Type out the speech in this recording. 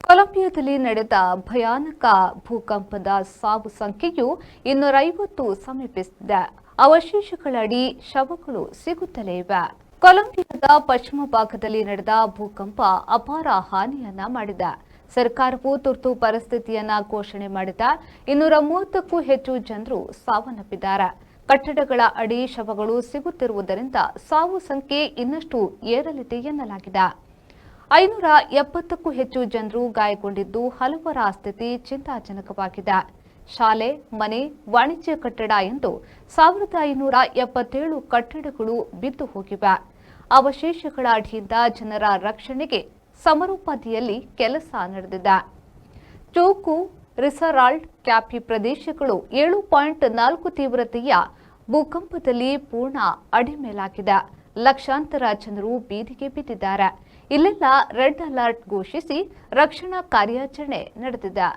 ಕೊಲಂಬಿಯಾದಲ್ಲಿ ನಡೆದ ಭಯಾನಕ ಭೂಕಂಪದ ಸಾವು ಸಂಖ್ಯೆಯು 250 ಸಮೀಪಿಸಿದೆ. ಅವಶೇಷಗಳಡಿ ಶವಗಳು ಸಿಗುತ್ತಲೇ ಇವೆ. ಕೊಲಂಬಿಯಾದ ಪಶ್ಚಿಮ ಭಾಗದಲ್ಲಿ ನಡೆದ ಭೂಕಂಪ ಅಪಾರ ಹಾನಿಯನ್ನ ಮಾಡಿದೆ. ಸರ್ಕಾರವು ತುರ್ತು ಪರಿಸ್ಥಿತಿಯನ್ನ ಘೋಷಣೆ ಮಾಡಿದೆ. 230ಕ್ಕೂ ಹೆಚ್ಚು ಜನರು ಸಾವನ್ನಪ್ಪಿದ್ದಾರೆ. ಕಟ್ಟಡಗಳ ಅಡಿ ಶವಗಳು ಸಿಗುತ್ತಿರುವುದರಿಂದ ಸಾವು ಸಂಖ್ಯೆ ಇನ್ನಷ್ಟು ಏರಲಿದೆ ಎನ್ನಲಾಗಿದೆ. 570ಕ್ಕೂ ಹೆಚ್ಚು ಜನರು ಗಾಯಗೊಂಡಿದ್ದು ಹಲವರ ಸ್ಥಿತಿ ಚಿಂತಾಜನಕವಾಗಿದೆ. ಶಾಲೆ, ಮನೆ, ವಾಣಿಜ್ಯ ಕಟ್ಟಡ ಎಂದು 1577 ಕಟ್ಟಡಗಳು ಬಿದ್ದು ಹೋಗಿವೆ. ಅವಶೇಷಗಳ ಅಡಿಯಿಂದ ಜನರ ರಕ್ಷಣೆಗೆ ಸಮರೋಪಾದಿಯಲ್ಲಿ ಕೆಲಸ ನಡೆದಿದೆ. ಚೋಕು, ರಿಸರಾಲ್ಡ್, ಕ್ಯಾಪಿ ಪ್ರದೇಶಗಳು 7.4 ತೀವ್ರತೆಯ ಭೂಕಂಪದಲ್ಲಿ ಪೂರ್ಣ ಅಡಿಮೇಲಾಗಿದೆ. ಲಕ್ಷಾಂತರ ಜನರು ಬೀದಿಗೆ ಬಿದ್ದಿದ್ದಾರೆ. ಇಲ್ಲೆಲ್ಲ ರೆಡ್ ಅಲರ್ಟ್ ಘೋಷಿಸಿ ರಕ್ಷಣಾ ಕಾರ್ಯಾಚರಣೆ ನಡೆದಿದೆ.